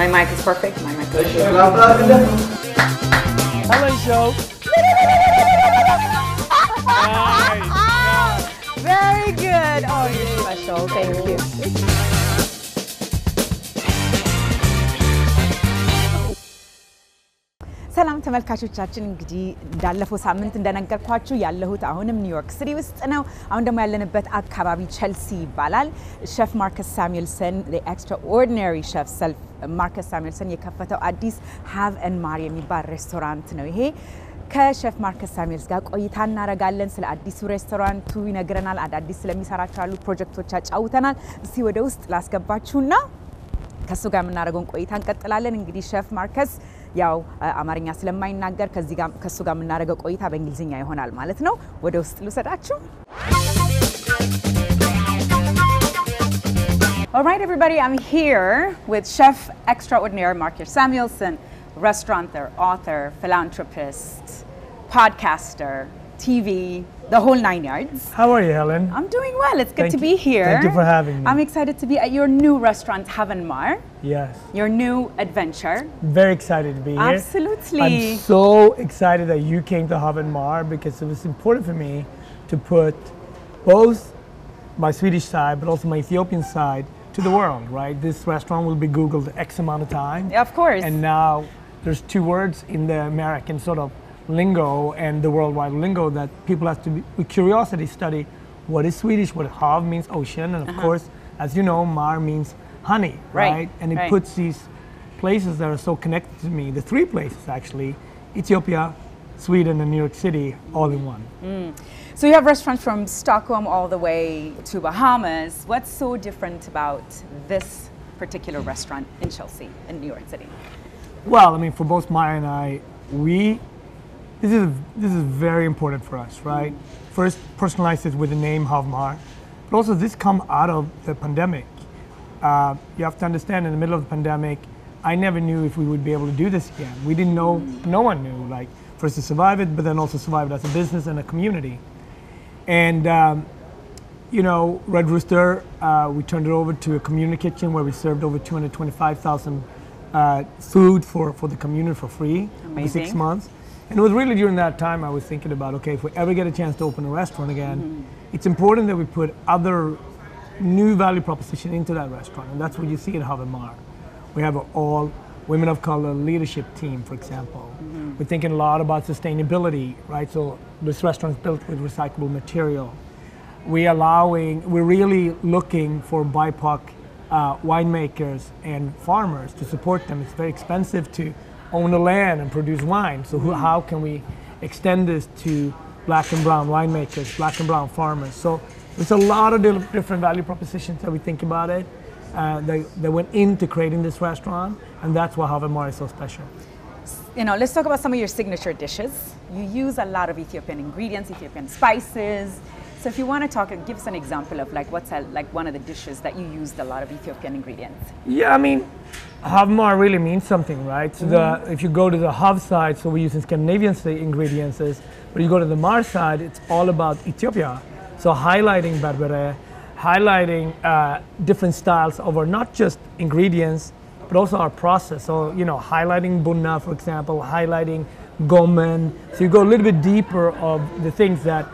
My mic is perfect. My mic is perfect. Helen show. Very good. Oh, you're special. Thank you. ሰላም ተመልካቾቻችን እንግዲህ እንዳለፈው ሳምንት እንደነገርኳችሁ ያለሁት አሁንም ኒውዮርክ ሲቲ ውስጥ ነው። አሁን ደግሞ ያለንበት አካባቢ ቸልሲ ይባላል። ሼፍ ማርከስ ሳሙኤልሰን the extraordinary chef ማርከስ ሳሙኤልሰን የከፈተው አዲስ have and mar የሚባል ሬስቶራንት ነው። ይሄ ከሼፍ ማርከስ ሳሙኤልስ ጋር ቆይታ እናረጋለን። ስለ አዲሱ ሬስቶራንቱ ይነግረናል። አዳዲስ ስለሚሰራቸው ያሉ ፕሮጀክቶች ያጫውተናል። እስቲ ወደ ውስጥ ላስገባችሁና ከሱ ጋር የምናደርገውን ቆይታ እንቀጥላለን። እንግዲህ ሼፍ ማርከስ ያው አማርኛ ስለማይናገር ከሱ ጋር የምናደርገው ቆይታ በእንግሊዝኛ ይሆናል ማለት ነው። ወደ ውስጥ ልውሰዳችሁ። All right everybody, I'm here with Chef Extraordinaire Marcus Samuelson, restaurateur, author, philanthropist, podcaster, TV, the whole 9 yards. How are you, Helen? I'm doing well. It's good to be here. Thank you for having me. I'm excited to be at your new restaurant, Have and Mar. Yes. Your new adventure. Very excited to be here. Absolutely. I'm so excited that you came to Have and Mar because it was important for me to put both my Swedish side but also my Ethiopian side to the world, right? This restaurant will be Googled X amount of time. Yeah, of course. And now there's two words in the American sort of lingo and the worldwide lingo that people have to be, with curiosity, study what is Swedish, what Hav means ocean, and of course, as you know, Mar means honey, right? And it puts these places that are so connected to me, the three places actually, Ethiopia, Sweden, and New York City, all in one. So you have restaurants from Stockholm all the way to Bahamas. What's so different about this particular restaurant in Chelsea, in New York City? Well, I mean, for both Maya and I, this is very important for us, right? First, personalize it with the name Havmar, but also this come out of the pandemic. You have to understand, in the middle of the pandemic, I never knew if we would be able to do this again. We didn't know, no one knew, like, first to survive it, but then also survive it as a business and a community. And, you know, Red Rooster, we turned it over to a community kitchen where we served over 225,000 food for the community for free for 6 months. And it was really during that time I was thinking about, okay, if we ever get a chance to open a restaurant again, it's important that we put other new value proposition into that restaurant. And that's what you see at Have and Mar. We have an all women of color leadership team, for example. We're thinking a lot about sustainability, right? So this restaurant is built with recyclable material. We're really looking for BIPOC winemakers and farmers to support them. It's very expensive to own the land and produce wine. So how can we extend this to black and brown winemakers, black and brown farmers? So there's a lot of different value propositions that we think about it. That went into creating this restaurant, and that's why Have and Mar is so special. You know, let's talk about some of your signature dishes. You use a lot of Ethiopian ingredients, Ethiopian spices. So if you want to give us an example of like what's like one of the dishes that you used a lot of Ethiopian ingredients. Yeah, I mean, Have Mar really means something, right? So if you go to the Hav side, so we're using Scandinavian ingredients, but you go to the Mar side, it's all about Ethiopia. So highlighting berbere, highlighting different styles of our not just ingredients, but also our process. So, you know, highlighting bunna, for example, highlighting gomen. So you go a little bit deeper of the things that,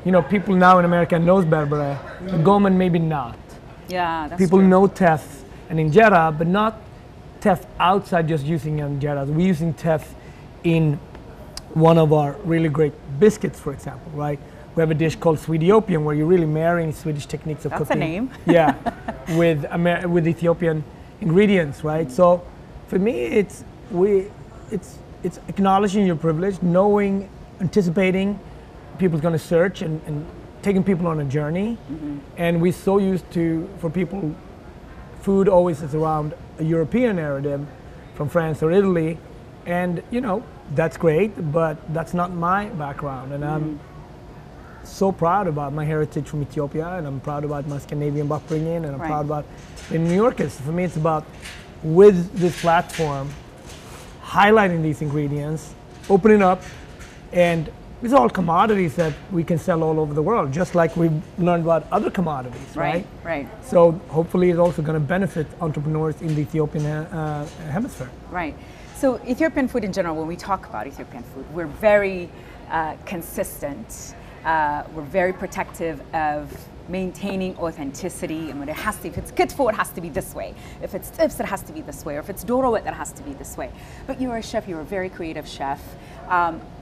you know, people now in America knows berbere, but gomen maybe not. Yeah, that's people true. know teff and injera, but not teff outside just using injera. We're using teff in one of our really great biscuits, for example, right? We have a dish called Swediopian where you're really marrying Swedish techniques of cooking. That's a name. Yeah, with Ethiopian ingredients, right? So for me, it's acknowledging your privilege, knowing, anticipating people's going to search and taking people on a journey. And we're so used to, for people, food always is around a European narrative from France or Italy. And, you know, that's great, but that's not my background. And I'm so proud about my heritage from Ethiopia, and I'm proud about my Scandinavian upbringing, and I'm proud about in New Yorkers. For me, it's about, with this platform, highlighting these ingredients, opening up, and These are all commodities that we can sell all over the world, just like we've learned about other commodities, right? Right. So hopefully it's also going to benefit entrepreneurs in the Ethiopian hemisphere. Right. So Ethiopian food in general, when we talk about Ethiopian food, we're very consistent. We're very protective of maintaining authenticity. And when it has to, if it's kitfo, it has to be this way. If it's tips, it has to be this way. Or if it's dorowet, it has to be this way. But you're a chef, you're a very creative chef.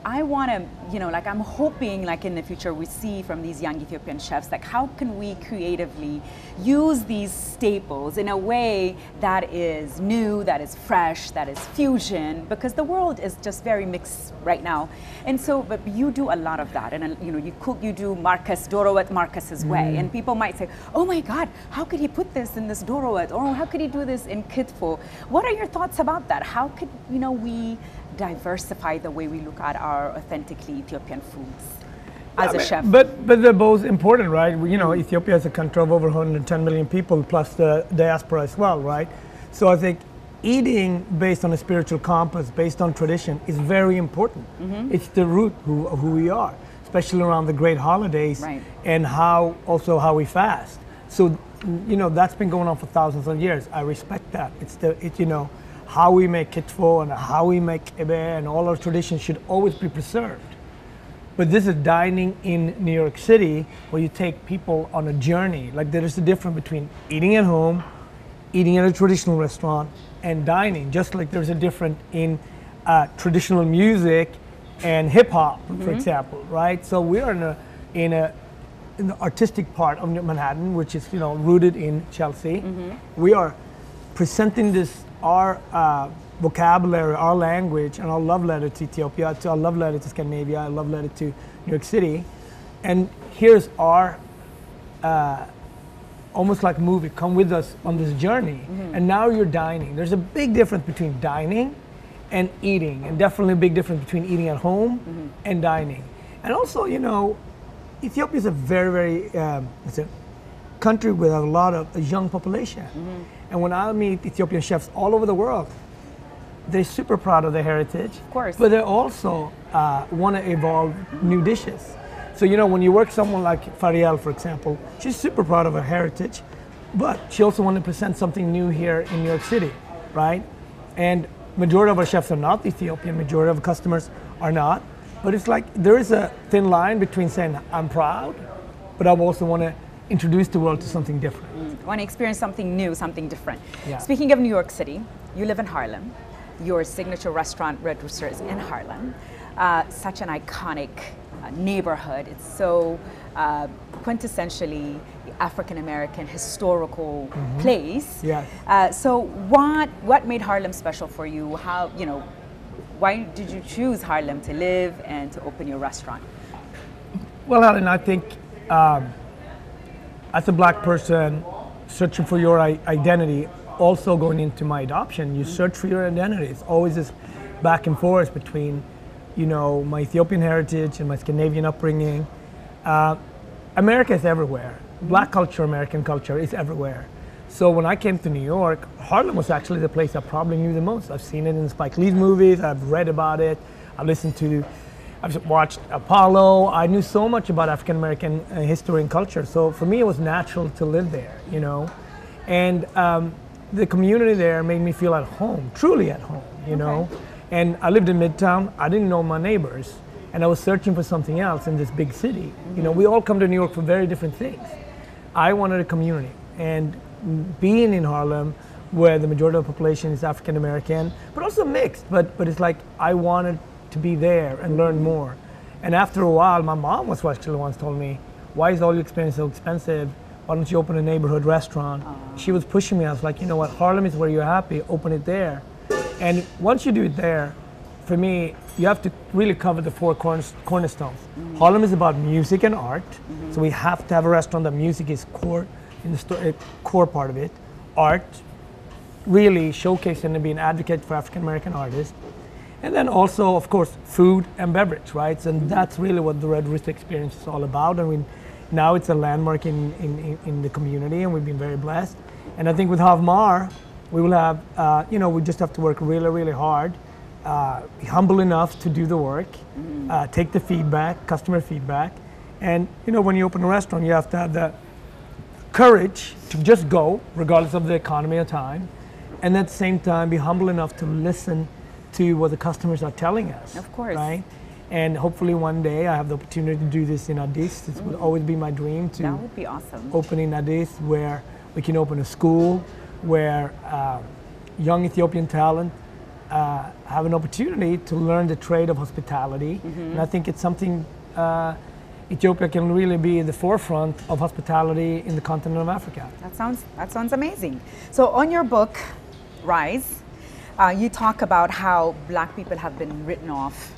I want to, you know, like I'm hoping like in the future we see from these young Ethiopian chefs, like how can we creatively use these staples in a way that is new, that is fresh, that is fusion, because the world is just very mixed right now. And so, but you do a lot of that. And you know, you cook, you do Marcus, Dorowet Marcus's way. And people might say, oh my God, how could he put this in this Dorowet? Or how could he do this in Kitfo? What are your thoughts about that? How could, you know, we diversify the way we look at our authentically Ethiopian foods as a chef? But they're both important, right? You know, Ethiopia is a country of over 110 million people, plus the diaspora as well, right? So I think eating based on a spiritual compass, based on tradition, is very important. It's the root of who we are, especially around the great holidays, and how we fast. So, you know, that's been going on for thousands of years. I respect that. It's you know, how we make kitfo and how we make ebe and all our traditions should always be preserved. But this is dining in New York City, where you take people on a journey. Like there is a difference between eating at home, eating at a traditional restaurant, and dining. Just like there's a difference in traditional music and hip hop, for example, right? So we are in the artistic part of Manhattan, which is, you know, rooted in Chelsea. We are presenting this, our vocabulary, our language, and our love letter to Ethiopia, to our love letter to Scandinavia, our love letter to New York City. And here's our almost like movie, come with us on this journey. And now you're dining. There's a big difference between dining and eating, and definitely a big difference between eating at home and dining. And also, you know, Ethiopia is a very, it's a country with a lot of a young population. And when I meet Ethiopian chefs all over the world, they're super proud of their heritage. Of course. But they also want to evolve new dishes. So, you know, when you work someone like Fariel, for example, she's super proud of her heritage, but she also wants to present something new here in New York City, right? And majority of our chefs are not Ethiopian, majority of customers are not. But it's like there is a thin line between saying I'm proud, but I also want to introduce the world to something different. I want to experience something new, something different. Yeah. Speaking of New York City, you live in Harlem. Your signature restaurant, Red Rooster, is in Harlem. Such an iconic neighborhood. It's so quintessentially African-American historical place. Yes. So what made Harlem special for you? How, you know, why did you choose Harlem to live and to open your restaurant? Well, Helen, I think as a black person searching for your identity, also going into my adoption, you search for your identity. It's always this back and forth between, you know, my Ethiopian heritage and my Scandinavian upbringing. America is everywhere. Black culture, American culture is everywhere. So when I came to New York, Harlem was actually the place I probably knew the most. I've seen it in Spike Lee's movies, I've read about it, I've watched Apollo. I knew so much about African American history and culture. So for me, it was natural to live there, you know. And the community there made me feel at home, truly at home, you know. And I lived in Midtown. I didn't know my neighbors, and I was searching for something else in this big city. You know, we all come to New York for very different things. I wanted a community, and being in Harlem, where the majority of the population is African American, but also mixed. But it's like I wanted to be there and learn more. And after a while, my mom was actually once told me, "Why is all your experience so expensive? Why don't you open a neighborhood restaurant?" She was pushing me. I was like, you know what, Harlem is where you're happy, open it there. And once you do it there, for me, you have to really cover the four cornerstones. Harlem is about music and art, so we have to have a restaurant that music is core in the core part of it. Art, really showcasing and being an advocate for African American artists. And then also, of course, food and beverage, right? And that's really what the Red Rooster experience is all about. And now it's a landmark in the community, and we've been very blessed. And I think with Havmar, we will have, you know, we just have to work really, really hard be humble enough to do the work, take the feedback, customer feedback. And when you open a restaurant, you have to have the courage to just go, regardless of the economy or time. And at the same time, be humble enough to listen to what the customers are telling us. Of course. Right? And hopefully one day I have the opportunity to do this in Addis. This would always be my dream to That would be awesome. open in Addis, where we can open a school where young Ethiopian talent have an opportunity to learn the trade of hospitality. And I think it's something Ethiopia can really be at the forefront of hospitality in the continent of Africa. That sounds amazing. So on your book, Rise, you talk about how Black people have been written off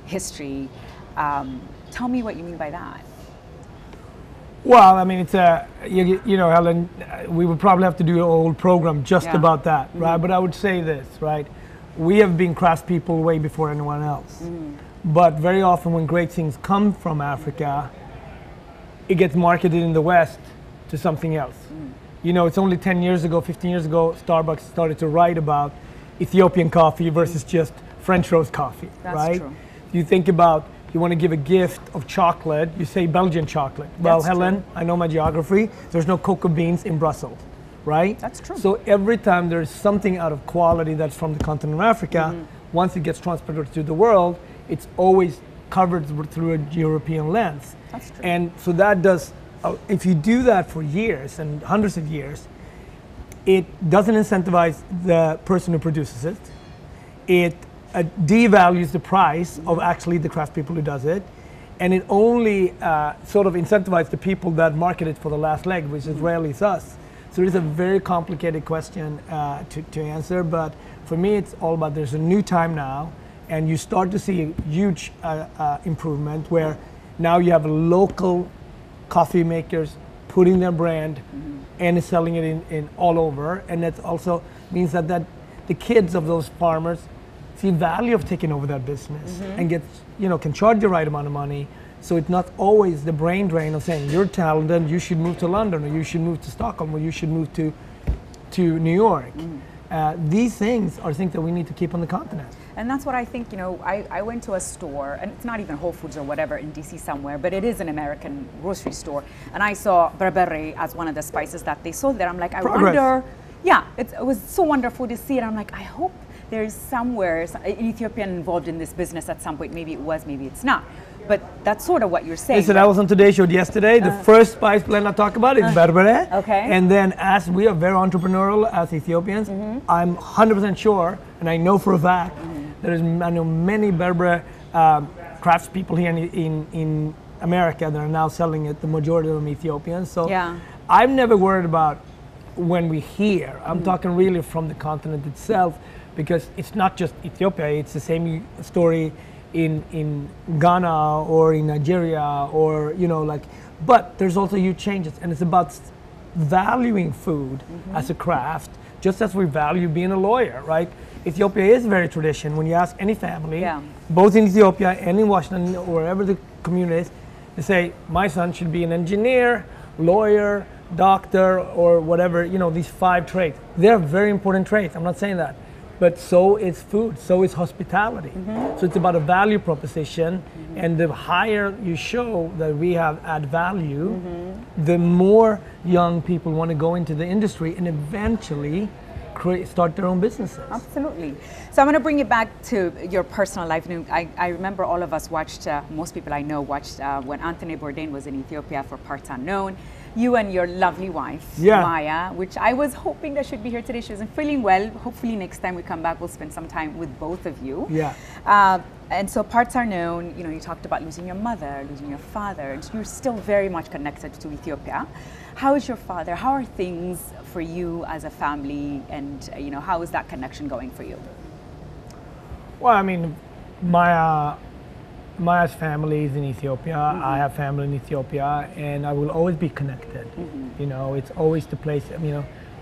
history. Tell me what you mean by that. Well, I mean, it's Helen, we would probably have to do a whole program just about that, right? But I would say this, right? We have been craftspeople way before anyone else. But very often when great things come from Africa, it gets marketed in the West to something else. It's only 10 years ago, 15 years ago, Starbucks started to write about Ethiopian coffee versus just French roast coffee, That's right? true. You think about, you want to give a gift of chocolate, you say Belgian chocolate. Well, That's Helen, true. I know my geography, there's no cocoa beans in Brussels, right? That's true. So every time there's something out of quality that's from the continent of Africa, once it gets transported to the world, it's always covered through a European lens. That's true. And so that does, if you do that for years and hundreds of years, it doesn't incentivize the person who produces it. It devalues the price of actually the craftspeople who does it. And it only sort of incentivizes the people that market it for the last leg, which is rarely us. So it's a very complicated question to answer, but for me it's all about there's a new time now, and you start to see a huge improvement where now you have local coffee makers putting their brand and selling it in all over, and that also means that the kids of those farmers see value of taking over that business and can charge the right amount of money. So it's not always the brain drain of saying you're talented, you should move to London, or you should move to Stockholm, or you should move to New York. These things are things that we need to keep on the continent. And that's what I think, I went to a store, and it's not even Whole Foods or whatever in DC somewhere, but it is an American grocery store. And I saw berbere as one of the spices that they sold there. I'm like, I wonder, it was so wonderful to see it. I'm like, I hope there's somewhere an Ethiopian involved in this business at some point. Maybe it was, maybe it's not. But that's sort of what you're saying. Listen, I was on Today's Show yesterday. The first spice blend I talk about is berbere. Okay. And then as we are very entrepreneurial as Ethiopians, I'm 100% sure, and I know for a fact, I know many berbere craftspeople here in America that are now selling it, the majority of them Ethiopians. So I'm never worried about when we hear. I'm talking really from the continent itself, because it's not just Ethiopia, it's the same story in Ghana or in Nigeria, or but there's also huge changes, and it's about valuing food as a craft, just as we value being a lawyer, right? Ethiopia is very traditional. When you ask any family, both in Ethiopia and in Washington or wherever the community is, they say my son should be an engineer, lawyer, doctor, or whatever, these 5 trades. They're very important trades, I'm not saying that. But so is food, so is hospitality. So it's about a value proposition, and the higher you show that we have add value, the more young people want to go into the industry and eventually start their own businesses. Absolutely. So I'm going to bring it back to your personal life. I remember all of us watched, most people I know watched when Anthony Bourdain was in Ethiopia for Parts Unknown. You and your lovely wife, Maya, which I was hoping that she'd be here today. She wasn't feeling well. Hopefully next time we come back, we'll spend some time with both of you. And so Parts Unknown, you talked about losing your mother, losing your father, and you're still very much connected to Ethiopia. How is your father? How are things for you as a family? And how is that connection going for you? Well, I mean, Maya's family is in Ethiopia. I have family in Ethiopia, and I will always be connected. It's always the place.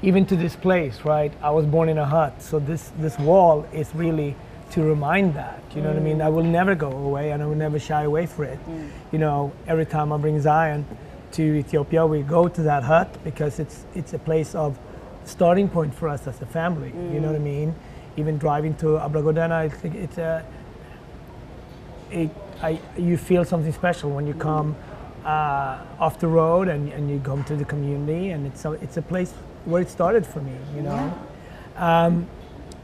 Even to this place, right? I was born in a hut, so this wall is really to remind that. You know what I mean? I will never go away, and I will never shy away from it. Every time I bring Zion to Ethiopia, we go to that hut because it's a place of starting point for us as a family. You know what I mean? even driving to Abragodena, you feel something special when you come off the road and you come to the community, and it's a place where it started for me, you know.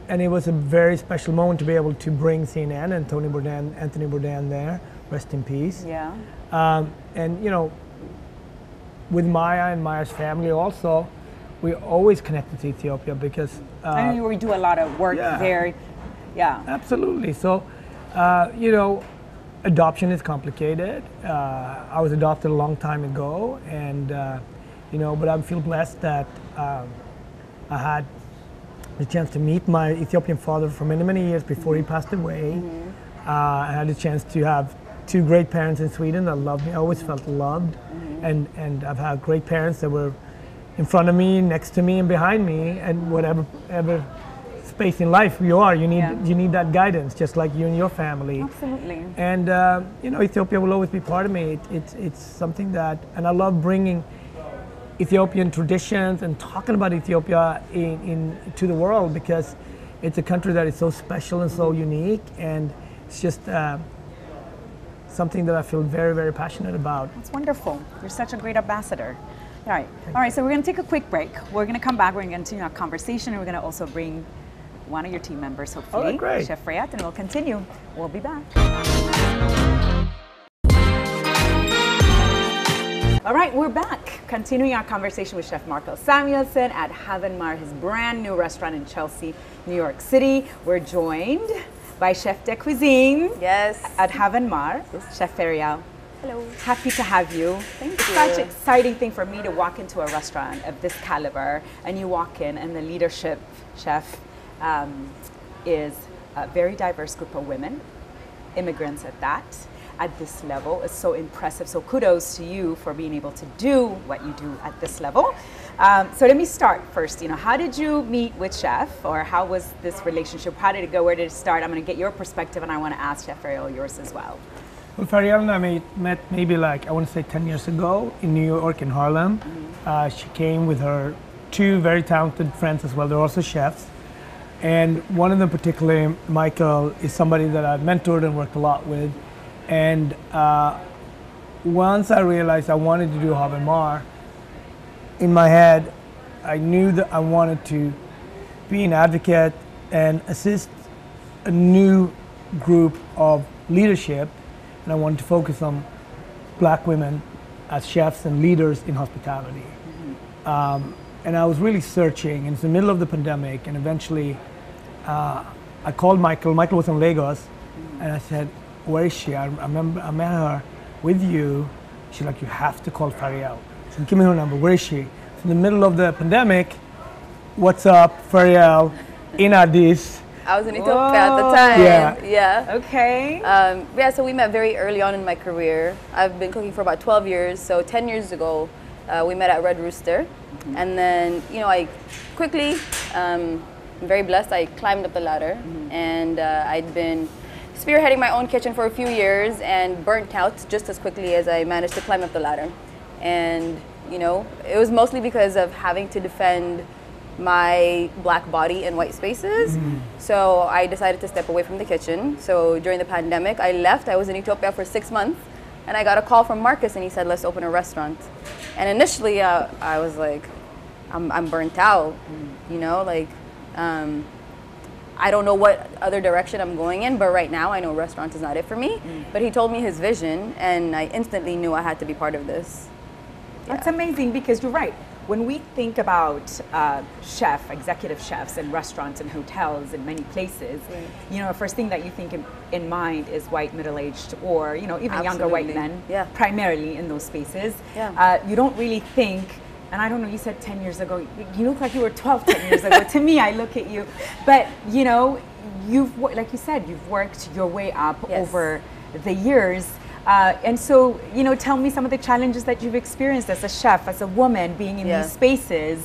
And it was a very special moment to be able to bring CNN and Anthony Bourdain there, rest in peace. Yeah. And you know, with Maya and Maya's family also, we always connected to Ethiopia because I know we do a lot of work there. Yeah. Absolutely. So, you know, adoption is complicated. I was adopted a long time ago, and you know, but I feel blessed that I had the chance to meet my Ethiopian father for many, many years before he passed away. I had the chance to have two great parents in Sweden that loved me. I always felt loved, and I've had great parents that were in front of me, next to me, and behind me, and whatever space in life you need that guidance, just like you and your family. Absolutely. And you know, Ethiopia will always be part of me. It's something that, and I love bringing Ethiopian traditions and talking about Ethiopia to the world, because it's a country that is so special and so unique, and it's just something that I feel very, very passionate about. That's wonderful. You're such a great ambassador. All right, so we're going to take a quick break. We're going to come back, we're going to continue our conversation, and we're going to also bring one of your team members, hopefully, Chef Freyat, and we'll continue. We'll be back. All right, we're back. Continuing our conversation with Chef Marco Samuelsson at Haven Mar, his brand new restaurant in Chelsea, New York City. We're joined by Chef de Cuisine at Haven Mar, Chef Freyat. Hello. Happy to have you. Thank you. It's such an exciting thing for me to walk into a restaurant of this caliber, and you walk in, and the leadership, chef, is a very diverse group of women, immigrants at that. At this level is so impressive. So kudos to you for being able to do what you do at this level. So let me start first. You know, how did you meet with Chef, or how was this relationship? How did it go? Where did it start? I'm going to get your perspective, and I want to ask Chef Freyat yours as well. Well, Freyat and I met maybe like, I want to say 10 years ago in New York, in Harlem. She came with her two very talented friends as well. They're also chefs. And one of them particularly, Michael, is somebody that I've mentored and worked a lot with. And once I realized I wanted to do Haven Mar, in my head, I knew that I wanted to be an advocate and assist a new group of leadership, and I wanted to focus on Black women as chefs and leaders in hospitality. And I was really searching, and it's the middle of the pandemic, and eventually I called Michael. Michael was in Lagos, and I said, where is she? I remember I met her with you. She's like, you have to call Freyat. I said, give me her number. Where is she? So in the middle of the pandemic, what's up, Freyat, in Addis. I was in Ethiopia at the time. Yeah. Okay. So we met very early on in my career. I've been cooking for about 12 years. So 10 years ago, we met at Red Rooster. And then, you know, I quickly, I'm very blessed, I climbed up the ladder. And I'd been spearheading my own kitchen for a few years and burnt out just as quickly as I managed to climb up the ladder. And, you know, it was mostly because of having to defend my Black body in white spaces. So I decided to step away from the kitchen. So during the pandemic, I left. I was in Ethiopia for 6 months, and I got a call from Marcus, and he said, let's open a restaurant. And initially, I was like, I'm burnt out, you know, like, I don't know what other direction I'm going in, but right now I know restaurants is not it for me. But he told me his vision, and I instantly knew I had to be part of this. That's amazing, because you're right. When we think about executive chefs in restaurants and hotels in many places, you know, the first thing that you think in mind is white, middle-aged, or, you know, even younger white men, primarily in those spaces. You don't really think, and I don't know, you said 10 years ago, you look like you were 12 10 years ago. To me, I look at you. But, you know, like you said, you've worked your way up over the years. And so, you know, tell me some of the challenges that you've experienced as a chef, as a woman, being in these spaces,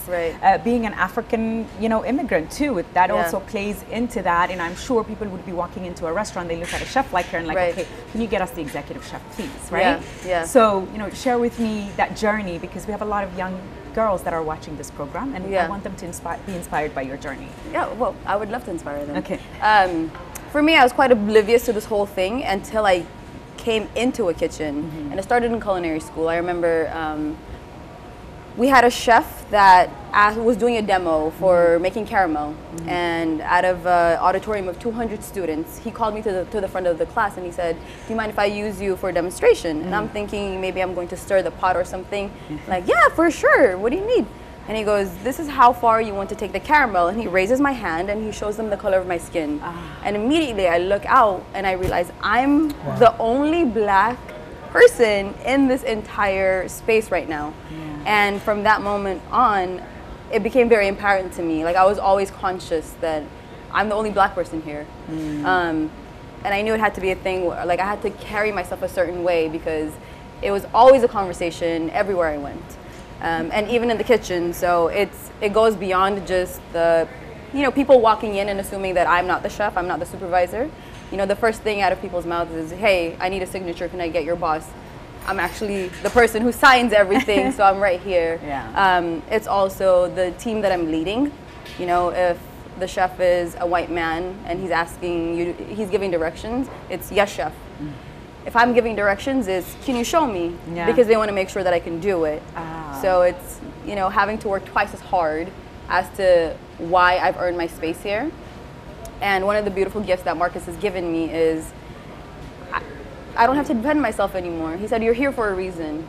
being an African, you know, immigrant too. That also plays into that. And I'm sure people would be walking into a restaurant, they look at a chef like her and like, okay, can you get us the executive chef, please, right? Yeah. So, you know, share with me that journey, because we have a lot of young girls that are watching this program, and I want them to be inspired by your journey. Yeah, well, I would love to inspire them. Okay. For me, I was quite oblivious to this whole thing until I came into a kitchen, and I started in culinary school. I remember we had a chef that was doing a demo for making caramel, and out of an auditorium of 200 students, he called me to the front of the class and he said, "Do you mind if I use you for a demonstration?" And I'm thinking maybe I'm going to stir the pot or something. Like, yeah, for sure. What do you need? And he goes, "This is how far you want to take the caramel." And he raises my hand and he shows them the color of my skin. And immediately I look out and I realize I'm the only black person in this entire space right now. And from that moment on, it became very apparent to me. Like, I was always conscious that I'm the only black person here. And I knew it had to be a thing where, like, I had to carry myself a certain way, because it was always a conversation everywhere I went. And even in the kitchen. So it goes beyond just the, you know, people walking in and assuming that I'm not the chef, I'm not the supervisor. You know, the first thing out of people's mouths is, "Hey, I need a signature, can I get your boss?" I'm actually the person who signs everything, so I'm right here. It's also the team that I'm leading. You know, if the chef is a white man and he's asking you, he's giving directions, it's "Yes, chef." If I'm giving directions, it's "Can you show me?" Because they want to make sure that I can do it. So it's, you know, having to work twice as hard as to why I've earned my space here. And one of the beautiful gifts that Marcus has given me is I don't have to defend myself anymore. He said, "You're here for a reason."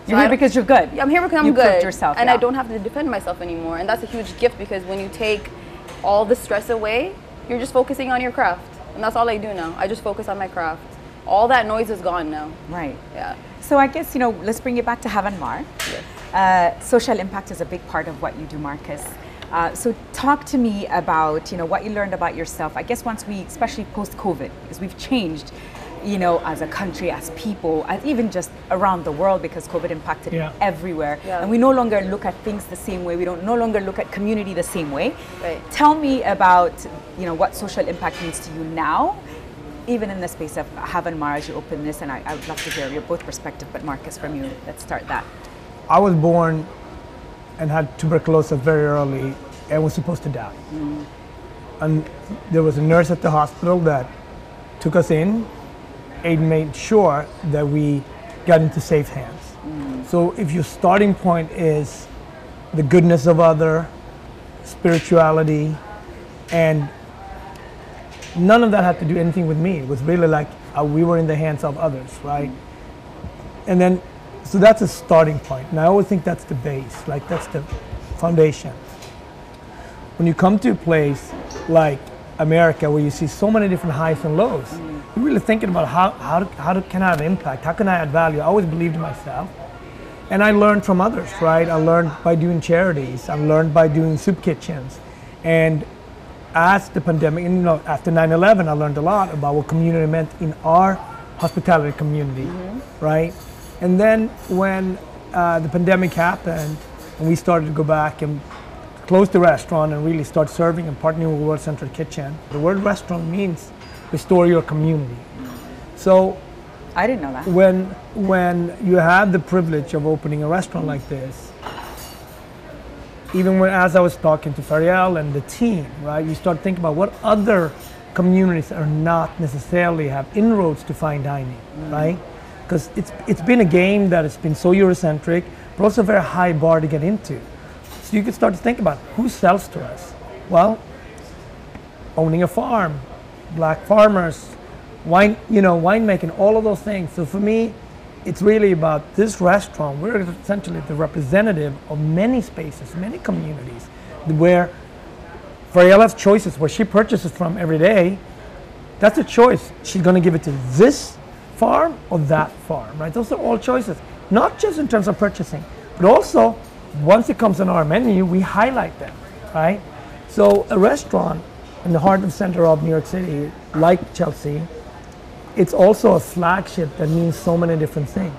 You're here because you're good. I'm here because I'm good. You proved yourself, and I don't have to defend myself anymore. And that's a huge gift, because when you take all the stress away, you're just focusing on your craft. And that's all I do now. I just focus on my craft. All that noise is gone now. Right. Yeah. So I guess, you know, let's bring it back to Have and Mar. Social impact is a big part of what you do, Marcus. So talk to me about, you know, what you learned about yourself. I guess once we, especially post-COVID, because we've changed, you know, as a country, as people, as even just around the world, because COVID impacted everywhere. And we no longer look at things the same way. We don't no longer look at community the same way. Tell me about, you know, what social impact means to you now, even in the space of Have and Mar as you open this. And I would love to hear your both perspective, but Marcus, from you, let's start that. I was born and had tuberculosis very early and was supposed to die. And there was a nurse at the hospital that took us in and made sure that we got into safe hands. So if your starting point is the goodness of other, spirituality, and none of that had to do anything with me. It was really like we were in the hands of others, right? And then, so that's a starting point. And I always think that's the base, like that's the foundation. When you come to a place like America, where you see so many different highs and lows, you're really thinking about how can I have impact? How can I add value? I always believed in myself. And I learned from others, right? I learned by doing charities. I learned by doing soup kitchens. And as the pandemic, and, you know, after 9/11, I learned a lot about what community meant in our hospitality community, right? And then when the pandemic happened, and we started to go back and close the restaurant and really start serving and partnering with World Central Kitchen. The word restaurant means restore your community. So I didn't know that. When you have the privilege of opening a restaurant like this, even as I was talking to Fariel and the team, right, you start thinking about what other communities are not necessarily have inroads to fine dining, right? Because it's been a game that has been so Eurocentric, but also a very high bar to get into. So you can start to think about who sells to us. Well, owning a farm, black farmers, winemaking, all of those things. So for me, it's really about this restaurant. We're essentially the representative of many spaces, many communities, where Fariel has choices where she purchases from every day. That's a choice. She's going to give it to this farm or that farm, right? Those are all choices, not just in terms of purchasing, but also once it comes on our menu, we highlight them, right? So a restaurant in the heart and center of New York City, like Chelsea, it's also a flagship that means so many different things.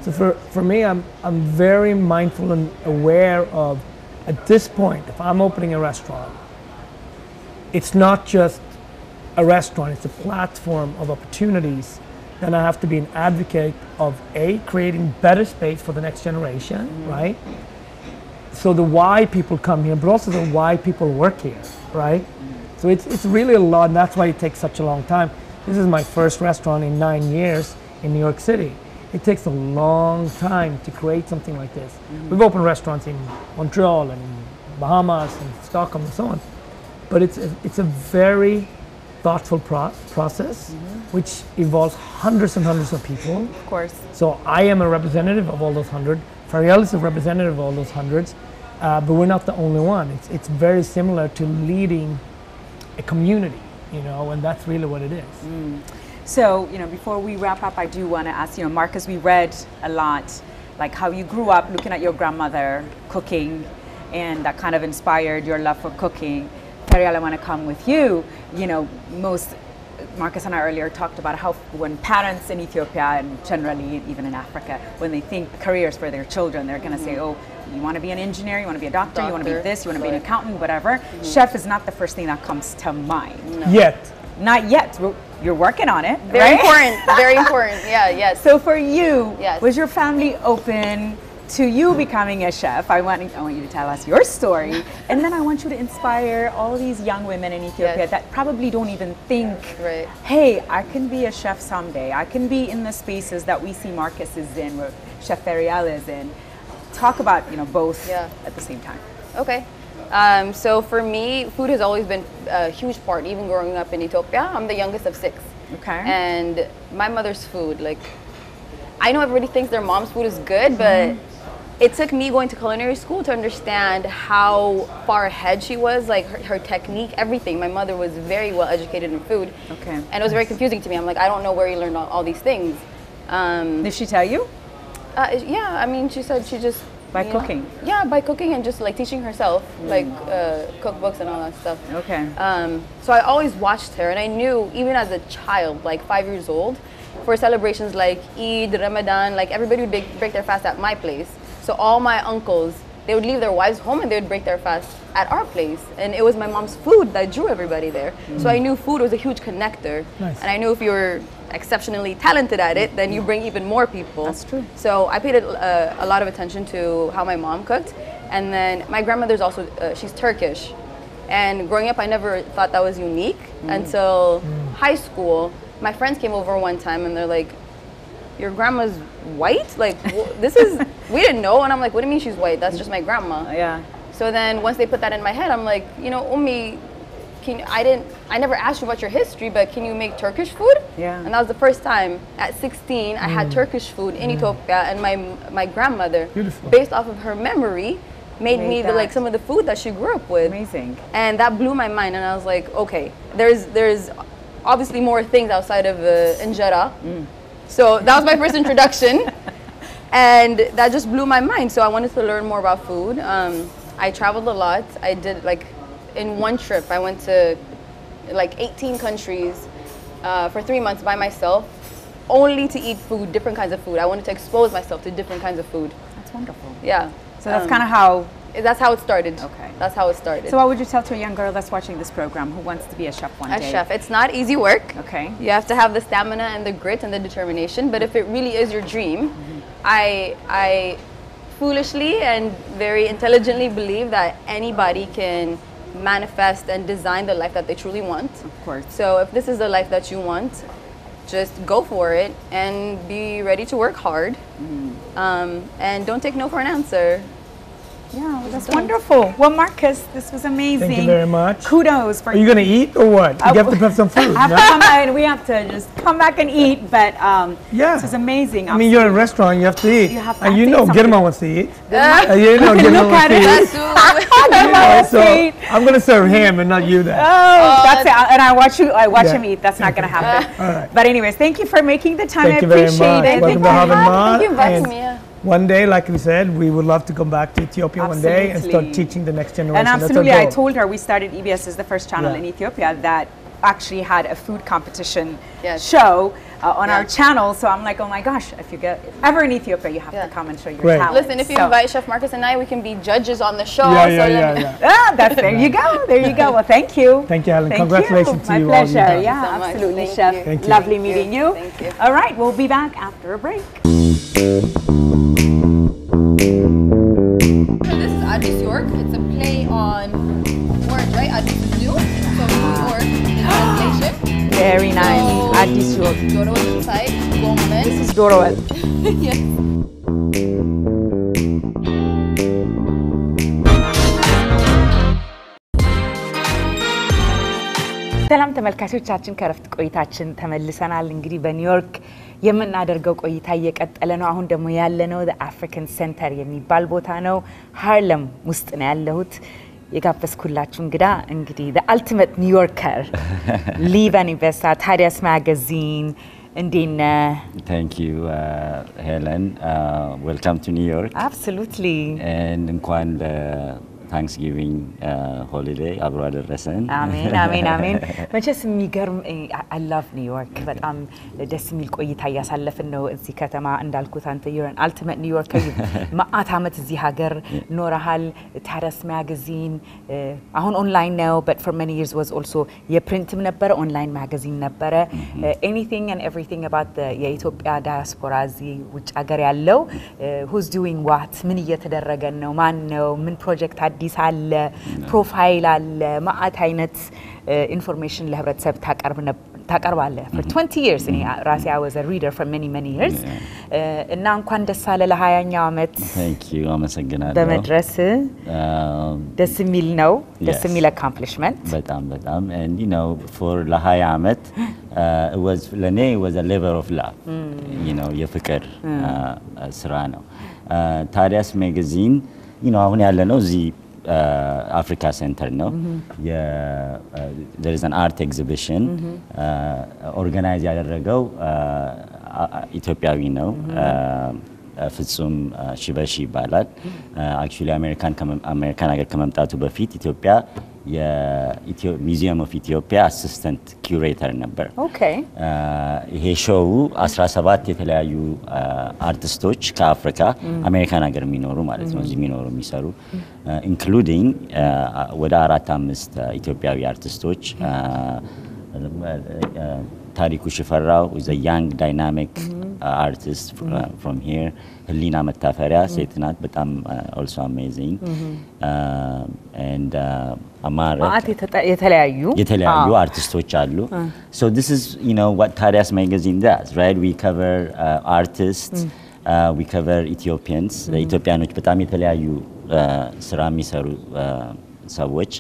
So for me, I'm very mindful and aware of, at this point, if I'm opening a restaurant, it's not just a restaurant, it's a platform of opportunities. Then I have to be an advocate of creating better space for the next generation, right? So the why people come here, but also the why people work here, right? So it's really a lot, and that's why it takes such a long time. This is my first restaurant in 9 years in New York City. It takes a long time to create something like this. We've opened restaurants in Montreal and Bahamas and Stockholm and so on, but it's a very thoughtful process, which involves hundreds and hundreds of people. Of course. So I am a representative of all those 100. Fariel is a representative of all those hundreds, but we're not the only one. It's very similar to leading a community, you know, and that's really what it is. So, you know, before we wrap up, I do want to ask, you know, Marcus, we read a lot, like how you grew up looking at your grandmother cooking, and that kind of inspired your love for cooking. Fariel, I want to come with you. You know, Marcus and I earlier talked about how when parents in Ethiopia and generally even in Africa, when they think careers for their children, they're going to say, oh, you want to be an engineer, you want to be a doctor, you want to be this, you want to be an accountant, whatever. Chef is not the first thing that comes to mind. No. Yet. Not yet. You're working on it, Very right? important. Very important. Yeah. Yes. So for you, Yes. was your family open to you becoming a chef? I want you to tell us your story, and then I want you to inspire all these young women in Ethiopia Yes. that probably don't even think, Right. hey, I can be a chef someday. I can be in the spaces that we see Marcus is in, where Chef Fariel is in. Talk about, you know, both Yeah. at the same time. Okay. So for me, food has always been a huge part, even growing up in Ethiopia. I'm the youngest of 6. Okay. And my mother's food, like, I know everybody thinks their mom's food is good, but it took me going to culinary school to understand how far ahead she was, like her technique, everything. My mother was very well educated in food. Okay. And it was very confusing to me. I'm like, I don't know where you learned all these things. Did she tell you? Yeah, I mean, she said she just... By you know, cooking? Yeah, by cooking and just like teaching herself, like cookbooks and all that stuff. Okay. So I always watched her, and I knew even as a child, like 5 years old, for celebrations like Eid, Ramadan, like everybody would break their fast at my place. So all my uncles, they would leave their wives home and they would break their fast at our place. And it was my mom's food that drew everybody there. So I knew food was a huge connector. Nice. And I knew if you were exceptionally talented at it, then you bring even more people. That's true. So I paid a lot of attention to how my mom cooked. And then my grandmother's also, she's Turkish. And growing up, I never thought that was unique until high school. My friends came over one time and they're like, your grandma's white? Like, this is, we didn't know. And I'm like, what do you mean she's white? That's just my grandma. Yeah. So then once they put that in my head, I'm like, you know, Ummi, I never asked you about your history, but can you make Turkish food? Yeah. And that was the first time at 16 I had Turkish food in Ethiopia, and my grandmother, Beautiful. based off of her memory, made me that. some of the food that she grew up with. Amazing. And that blew my mind, and I was like, okay, there's obviously more things outside of injera. So that was my first introduction, and that just blew my mind. So I wanted to learn more about food. I traveled a lot. I did, like, in one trip, I went to like 18 countries for 3 months by myself, only to eat food, different kinds of food. I wanted to expose myself to different kinds of food. That's wonderful. Yeah. So that's kind of how... That's how it started. Okay. That's how it started. So what would you tell to a young girl that's watching this program who wants to be a chef one A day? chef, it's not easy work. Okay. You have to have the stamina and the grit and the determination. But if it really is your dream, I foolishly and very intelligently believe that anybody can manifest and design the life that they truly want. Of course. So if this is the life that you want, just go for it and be ready to work hard. And don't take no for an answer. Yeah, well, that's wonderful. Well, Marcus, this was amazing. Thank you very much. Kudos for Are you going to eat or what? You have to have some food. I have to come back, and we have to just come back and eat. But Yeah. this is amazing. I mean, you're in a restaurant, you have to eat. You have to and have you to know, eat something. Girma wants to eat. You know, Look Girma at wants to it. eat. That's So I'm going to serve him and not you then. Oh, that's it. And I watch Yeah. him eat. That's not going to happen. All right. But anyways, thank you for making the time. Thank I you very appreciate much. it. Welcome Thank to you. Haven Ma. Thank you for inviting And me, yeah. one day, like we said, we would love to come back to Ethiopia one day and start Absolutely. teaching the next generation. And That's our absolutely, I goal. told her we started EBS as the first channel Yeah. in Ethiopia that actually had a food competition Yes. show. on our channel. So I'm like, oh my gosh, if you get ever in Ethiopia, you have to come and show your Great. talent. Listen, if you invite Chef Marcus and I, we can be judges on the show. That's there you go. There you go. Well, thank you. Thank you, Helen. Thank Congratulations you. to you. My pleasure. All Yeah, so much. absolutely, Thank Chef. you. Thank you. Lovely meeting you. Thank you. All right, we'll be back after a break. This is Addis York. It's a play on words, right? Addis is new, so New York in translation. Very nice. So, Addis York. Doro is inside. Gomen. This is Dorowet. Yes. ሰላም ተመልካቾቻችን ከረፍት ቆይታችን ተመልሰናል። እንግዲህ በኒውዮርክ የምናደርገው ቆይታ እየቀጠለ ነው። አሁን ደግሞ ያለነው the African Center የሚባል ቦታ ነው። ሃርለም ውስጥ ነው ያለሁት። የጋበዝኩላችሁ እንግዲህ the ultimate New Yorker live and invest ታዲያስ magazine እንዴነ Thank you Helen, welcome to New York. Absolutely. And እንኳን Thanksgiving holiday abro aderesen. Amen. መቼስ የሚገርም I love New York በጣም ደስ የሚል ቆይታ ያሳለፍን ነው እዚህ ከተማ እንዳልኩት አንተ you're an ultimate New Yorker ማአት አመት እዚህ ሀገር ኖረሃል ታዲያስ magazine አሁን ኦንላይን ነው but for many years was also የፕሪንትም ነበረ ኦንላይን magazine ነበረ anything and everything about the የኢትዮጵያ diaspora እዚህ ውጭ ሀገር ያለው who's doing what ምን እየተደረገ ነው ማን ነው ምን ፕሮጀክት አዲስ አለ ፕሮፋይል አለ ማአት አይነት ኢንፎርሜሽን ለህብረተሰብ ታቀርባለ for 20 years እኔ ራሴ I was a reader for many years እና እንኳን ደስ አለ ለ20ኛው አመት Thank you አመሰግናለሁ በመድረስ ደስ የሚል ነው ደስ የሚል accomplishment በጣም and you know for ለ20 አመት it was ለኔ was a labor of love you know የፍቅር ስራ ነው ታዲያስ magazine you know አሁን ያለነው እዚህ Africa Center no there is an art exhibition organize ያደረገው ኢትዮጵያዊ ነው ፍጹም ሽበሺ ይባላል actually አሜሪካን ሀገር ከመምጣቱ በፊት ኢትዮጵያ የሙዚየም ኦፍ ኢትዮጵያ አሲስታንት ኩሬተር ነበር ኦኬ ይሄ ሾው 17 የተለያዩ አርቲስቶች ከአፍሪካ አሜሪካን ሀገር የሚኖሩ ማለት ነው እዚህ የሚኖሩ የሚሰሩ including ወደ 4-5 ኢትዮጵያዊ አርቲስቶች ታሪኩ ሽፈራው is a young dynamic artist from here ህሊና መታፈሪያ ሴት ናት በጣም also amazing and አማረ የተለያዩ አርቲስቶች አሉ so this is you know what ታዲያስ magazine does right we cover artists we cover Ethiopians ኢትዮጵያኖች በጣም የተለያዩ ስራ የሚሰሩ ሰዎች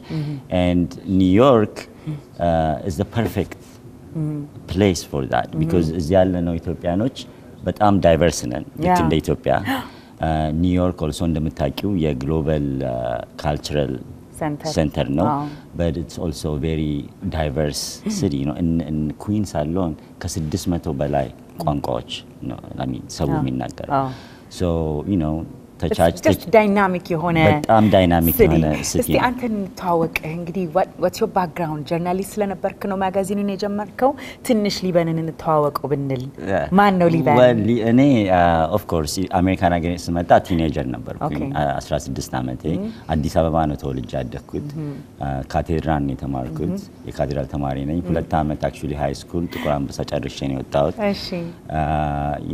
and New York is the perfect place for that because እዚህ ያለነው ኢትዮጵያኖች በጣም ዳይቨርስ ነን ልክ እንደ ኢትዮጵያ ኒውዮርክ also እንደምታውቂው የግሎባል ካልቸራል center no but it's also very diverse city you know in Queens alone ከ600 በላይ ቋንቋዎች ነው I mean ሰው የሚናገር so you know just dynamic የሆነ በጣም ዳይናሚክ የሆነ ሲቲ እስቲ አንተን ተዋወቀ እንግዲህ what's your background journalist ስለነበርክ ነው ማጋዚኑን የጀመርከው ትንሽ ሊበንን እንተዋወቀው ብንል ማን ነው ሊበን እኔ of course አሜሪካን ሀገር ስመጣ ቲኔጀር ነበርኩኝ 16 አመቴ አዲስ አበባ ነው ተወልጄ ያደግኩት ካቴድራል ነው የተማርኩት የካቴድራል ተማሪ ነኝ 2 አመት actually high school ጥቁር አንበሳ ጨርሼ ነው የወጣሁት እሺ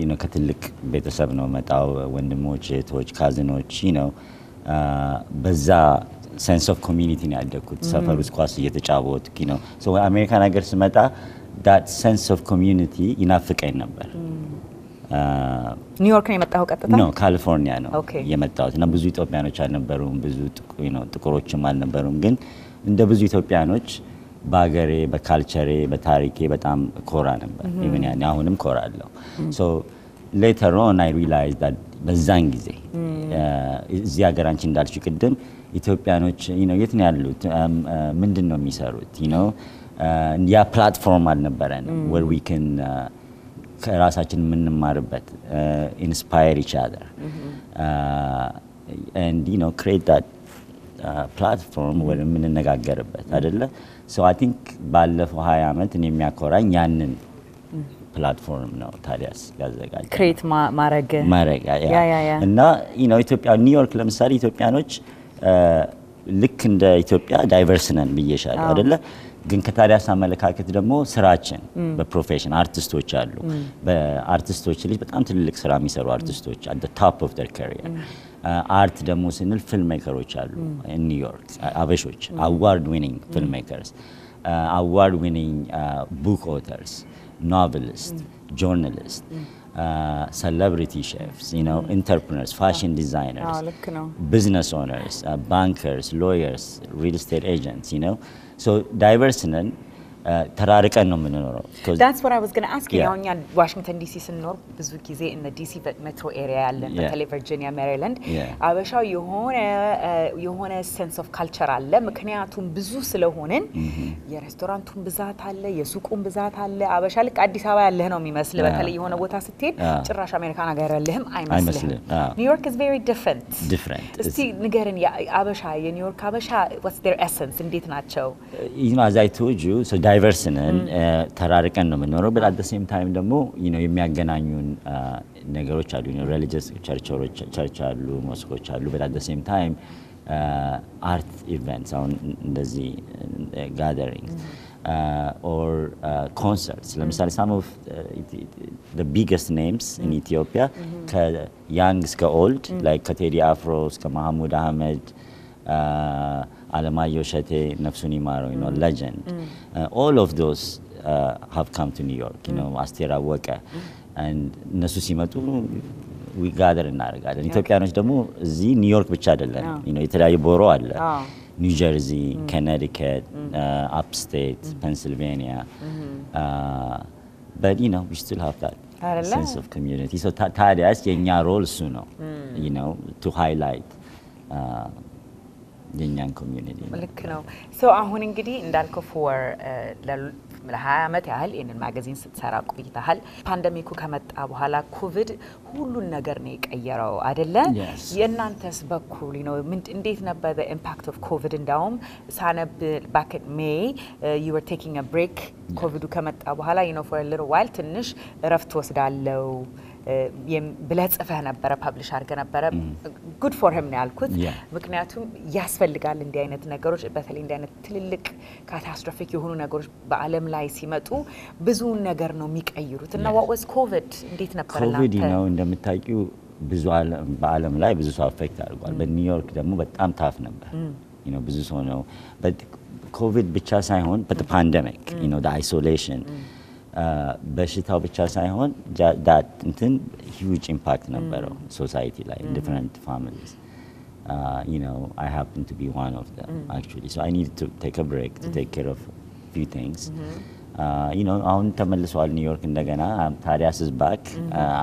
you know ከትልቅ ቤተሰብ ነው መጣው ወንድሞች እህቶች ካዝኖች you know በዛ sense of community ነው ያደግኩት ሰፈር ውስጥ ኳስ እየተጫወትኩ you know so አሜሪካን ሀገር ስመጣ that sense of community ይናፍቀኝ ነበር ኒውዮርክ ነው የመጣው ቀጥታ ነው ካሊፎርኒያ ነው የመጣሁት እና ብዙ ኢትዮጵያኖች አልነበሩም ብዙ you know ጥቁሮችም አልነበሩም ግን እንደ ብዙ ኢትዮጵያኖች ባገሬ በካልቸሬ በታሪኬ በጣም ኮራ ነበር even ያኔ አሁንም ኮራለሁ so later on I realized that በዛን ጊዜ እዚህ ሀገር አንቺ እንዳልሽው ቅድም ኢትዮጵያኖች you know የት ነው ያሉት ምንድነው የሚሰሩት you know ያ ፕላትፎርም አልነበረንም where we can ከራሳችን የምንማርበት inspire each other and you know create that platform where የምንነጋገርበት አይደለ so I think ባለፈው 20 አመት እኔ የሚያኮራኝ ያንን ፕላትፎርም ነው ታዲያስ ያዘጋጀ ክሬት ማረግ እና ኢትዮጵያ ኒውዮርክ ለምሳሌ ኢትዮጵያኖች ልክ እንደ ኢትዮጵያ ዳይቨርስ ነን ብዬሻለሁ አይደለ ግን ከታዲያስ አመለካከት ደግሞ ስራችን በፕሮፌሽን አርቲስቶች አሉ በአርቲስቶች ልጅ በጣም ትልልቅ ስራ የሚሰሩ አርቲስቶች at the top of their career አርት ደግሞ ስንል ፊልም ሜከሮች አሉ in New York አበሾች award winning film makers award winning book authors novelists journalists celebrity chefs entrepreneurs fashion designers business owners bankers lawyers real estate agents so diverse ነን ተራርቀን ነው የምንኖረው That's what I was going to ask you አሁን ዋሽንግተን ዲሲ ስንኖር ብዙ ጊዜ in the DC metro area ያለን በተለይ ቨርጂኒያ ሜሪላንድ አበሻው የሆነ sense of culture አለ ምክንያቱም ብዙ ስለሆነን የሬስቶራንቱን ብዛት አለ የሱቁን ብዛት አለ አበሻ ልክ አዲስ አበባ ያለህ ነው የሚመስል በተለይ የሆነ ቦታ ስትሄድ ጭራሽ አሜሪካን ሀገር ያለህም አይመስልም ኒውዮርክ is very different እስቲ ንገረን አበሻ የኒውዮርክ አበሻ what's their essence እንዴት ናቸው as I told you so diverse ነን ተራርቀን ነው የምንኖረው but at the same time ደግሞ የሚያገናኙን ነገሮች አሉ religious ቸርች አሉ ሞስኮች አሉ but at the same time art events on እንደዚህ gatherings or concerts ለምሳሌ some of the biggest names in Ethiopia young እስከ old like ከቴዲ አፍሮ እስከ መሐሙድ አህመድ Alamayo Shete Nafsuni Maro, legend. All of those have come to New York, Astera Waka. And Nasusimatu, we gather in Naragad. And Ethiopianos Damu, New York Bichadalan, Italy Boro, New Jersey, Connecticut, upstate, Pennsylvania. But, we still have that sense of community. So, Tadias, Yenya role suno, to highlight. የኛን ኮሚዩኒቲ ልክ ነው ሶ አሁን እንግዲህ እንዳልከው for ለ20 አመት ያህል ይሄንን ማጋዚን ስትሰራ ቆይተሃል ፓንደሚኩ ከመጣ በኋላ ኮቪድ ሁሉን ነገር ነው የቀየረው አይደለ የእናንተስ በኩል እንዴት ነበር the impact of covid እንዳውም ሳነብ back in May you were taking a break ኮቪዱ ከመጣ በኋላ for a little while ትንሽ እረፍት ወስዳለው ብለጽፈህ ነበር ፐብሊሽ አድርገህ ነበር good for him ነው ያልኩት ምክንያቱም ያስፈልጋል እንዲህ አይነት ነገሮች በተለይ እንዲህ አይነት ትልልቅ ካታስትሮፊክ የሆኑ ነገሮች በአለም ላይ ሲመጡ ብዙ ነገር ነው የሚቀይሩት እና what was covid እንዴት ነበር covid እንደምታውቂው ብዙ በአለም ላይ ብዙ ሰው አፌክት አድርጓል በኒውዮርክ ደግሞ በጣም ታፍ ነበር ብዙ ሰው ነው but covid ብቻ ሳይሆን but the pandemic the isolation በሽታው ብቻ ሳይሆን that huge impact ነበረው society ላይ in different families I happen to be one of them actually so I needed to take a break to take care of few things አሁን ተመልሷል ኒውዮርክ እንደገና ታዲያስ is back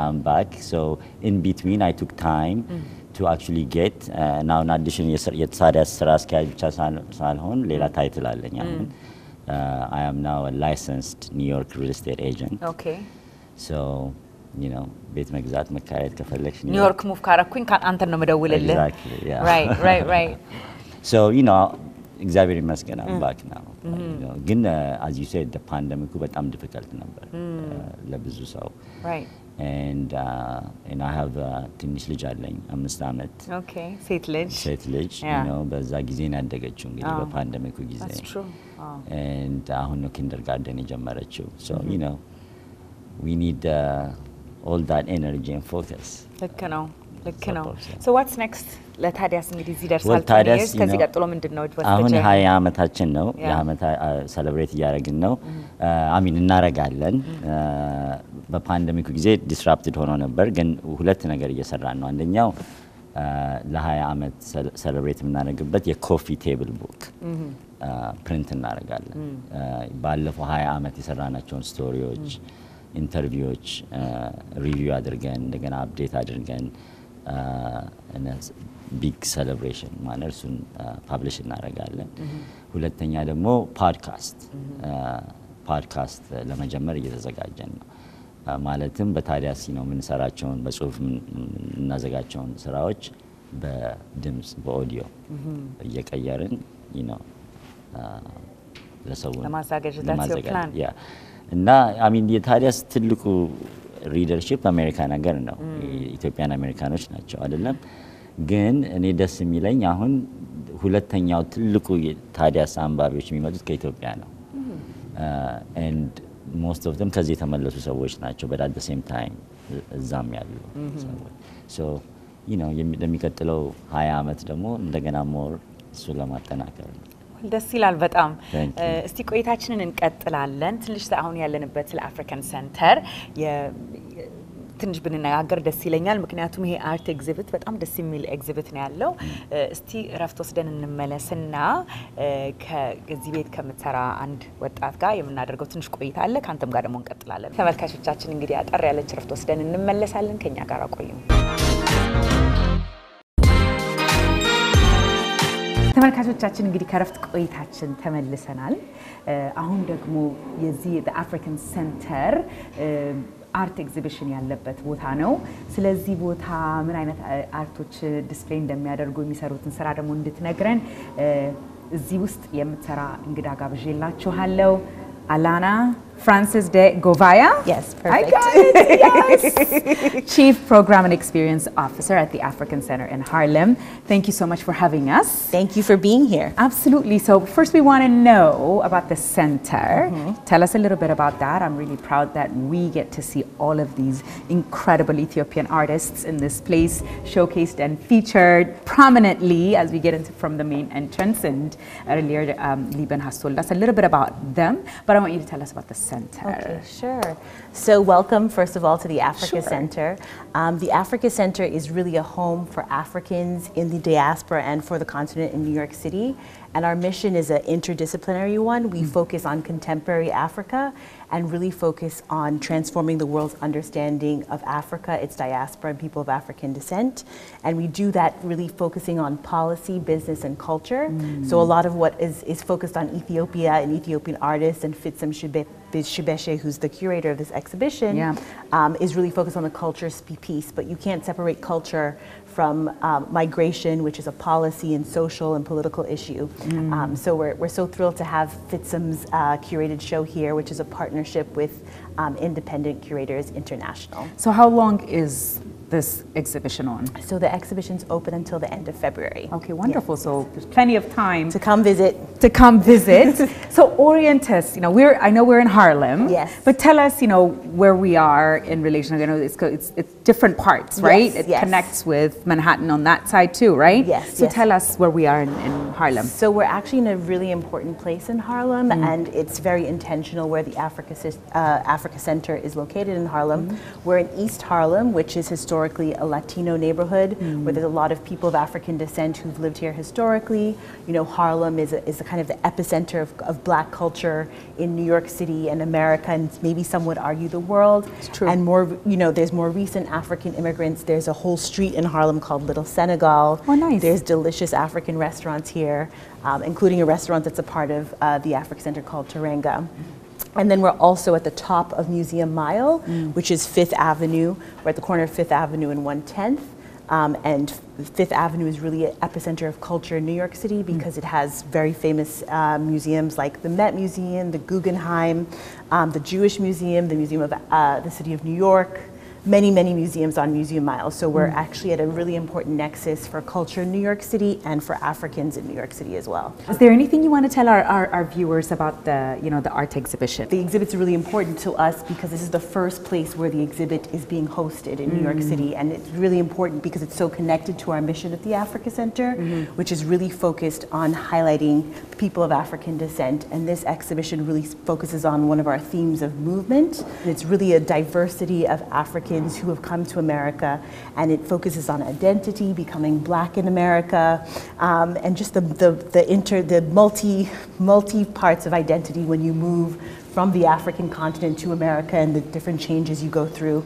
I'm back so in between I took time to actually get now in addition የታዲያስ ስራ አስኪያጅ ብቻ ሳልሆን ሌላ ታይትል አለኝ አሁን I am now a licensed New York real estate agent. Okay. So, ቤት መግዛት መካየት ከፈለክሽ New York move ካረኩኝ አንተን ነው መደውልልህ. Exactly, yeah. Right. So, እግዚአብሔር ይመስገን I'm back now. ግን as you said the pandemic በጣም difficult ነበር ለብዙ ሰው. Right. And I have ትንሽ ልጅ አለኝ 5 አመት Okay ሴት ልጅ በዛ ጊዜ ነው ያደገችው እንግዲህ በፓንደሚኩ ጊዜ That's true and አሁን ነው kindergarten የጀመረችው so we need all that energy and focus ልክ ነው so what's next ለታዲያስ እንግዲህ እዚህ ደርሳል ታዲያስ ከዚህ ቀጥሎ ምንድነው አሁን 20 አመታችን ነው የአመት ሴሌብሬት እያደረግን ነው እናረጋለን በፓንደሚኩ ጊዜ ዲስራፕትድ ሆኖ ነበር ግን ሁለት ነገር እየሰራን ነው አንደኛው ለ20 አመት ሴሌብሬት የምናደርግበት የኮፊ ቴብል ቡክ ፕሪንት እናደርጋለን ባለፈው 20 አመት የሰራናቸውን ስቶሪዎች ኢንተርቪዎች ሪቪው አድርገን እንደገና አፕዴት አድርገን ቢግ ሴሌብሬሽን ማለት እሱን ፐብሊሽ እናደርጋለን ሁለተኛ ደግሞ ፖድካስት ለመጀመር እየተዘጋጀን ነው ማለትም በታዲያስ የምንሰራቸውን በጽሁፍ እናዘጋጃቸውን ስራዎች በድምጽ በኦዲዮ እየቀየርን ለሰው ለማዘጋጀት that's your plan እና አሚን የታዲያስ ትልቁ ሪደርሺፕ አሜሪካን ሀገር ነው ኢትዮጵያን አሜሪካኖች ናቸው አይደለም ግን እኔ ደስ የሚለኝ አሁን ሁለተኛው ትልቁ ታዲያስ አንባቢዎች የሚመጡት ከኢትዮጵያ ነው and most of them ከዚህ የተመለሱ ሰዎች ናቸው but at the same time እዛም ያሉ ሰዎች so you know የሚቀጥለው 20 አመት ደግሞ እንደገና ሞር እሱ ለማጠናከር ነው ደስ ይላል በጣም እስቲ ቆይታችንን እንቀጥላለን ትንሽ አሁን ያለንበት ስለ አፍሪካን ሴንተር ትንሽ ብንነጋገር ደስ ይለኛል ምክንያቱም ይሄ አርት ኤግዚቢት በጣም ደስ የሚል ኤግዚቢት ነው ያለው እስቲ ረፍት ወስደን እንመለስና ከዚህ ቤት ከምትሰራ አንድ ወጣት ጋር የምናደርገው ትንሽ ቆይታ አለ ካንተም ጋር ደግሞ እንቀጥላለን ተመልካቾቻችን እንግዲህ አጠር ያለች ረፍት ወስደን እንመለሳለን ከኛ ጋር ቆዩ ተመልካቾቻችን እንግዲህ ከረፍት ቆይታችን ተመልሰናል አሁን ደግሞ የዚህ የአፍሪካን ሴንተር አርት ኤግዚቢሽን ያለበት ቦታ ነው ስለዚህ ቦታ ምን አይነት አርቶች ዲስፕሌይ እንደሚያደርጉ የሚሰሩትን ስራ ደግሞ እንድትነግረን እዚህ ውስጥ የምትሰራ እንግዳ ጋብዤላችኋለሁ Alana Francis de Govaya. Yes, perfect. I got it. Yes. Chief Program and Experience Officer at the African Center in Harlem. Thank you so much for having us. Thank you for being here. Absolutely. So first we want to know about the center. Tell us a little bit about that. I'm really proud that we get to see all of these incredible Ethiopian artists in this place showcased and featured prominently as we get into from the main entrance. And earlier, Liban has told us a little bit about them, but I want you to tell us about the center. Okay, sure. So welcome, first of all, to the Africa Center. The Africa Center is really a home for Africans in the diaspora and for the continent in New York City. And our mission is an interdisciplinary one. We focus on contemporary Africa and really focus on transforming the world's understanding of Africa, its diaspora, and people of African descent. And we do that really focusing on policy, business, and culture. So a lot of what is focused on Ethiopia and Ethiopian artists and Fitsum Shibeshe, who's the curator of this exhibition, is really focused on the culture piece. But you can't separate culture from migration, which is a policy and social and political issue. So we're so thrilled to have Fitsum's curated show here, which is a partnership with Independent Curators International. So how long is this exhibition on? So the exhibition's open until the end of February. Okay, wonderful. So there's plenty of time To come visit. So orient us, you know, I know we're in Harlem. Yes. But tell us, you know, where we are in relation. I know it's different parts, right? Yes, It yes. connects with Manhattan on that side too, right? Yes, So yes. tell us where we are in Harlem. So we're actually in a really important place in Harlem, and it's very intentional where the Africa Center is located in Harlem. We're in East Harlem, which is historically a Latino neighborhood where there's a lot of people of African descent who've lived here historically. You know, Harlem is a kind of the epicenter of Black culture in New York City and America, and maybe some would argue the world. It's true. And more, you know, there's more recent African immigrants. There's a whole street in Harlem called Little Senegal. Oh, nice. There's delicious African restaurants here, including a restaurant that's a part of the Africa Center called Teranga. And then we're also at the top of Museum Mile, which is 5th Avenue. We're at the corner of 5th Avenue and 110th. And 5th Avenue is really an epicenter of culture in New York City because it has very famous museums like the Met Museum, the Guggenheim, the Jewish Museum, the Museum of the City of New York, many museums on Museum Mile. So we're actually at a really important nexus for culture in New York City and for Africans in New York City as well. Is there anything you want to tell our viewers about the art exhibition? The exhibit's really important to us because this is the first place where the exhibit is being hosted in New York City, and it's really important because it's so connected to our mission at the Africa Center, which is really focused on highlighting people of African descent. And this exhibition really focuses on one of our themes of movement. It's really a diversity of Africans who have come to America, and it focuses on identity, becoming Black in America, and just the multi parts of identity when you move from the African continent to America and the different changes you go through.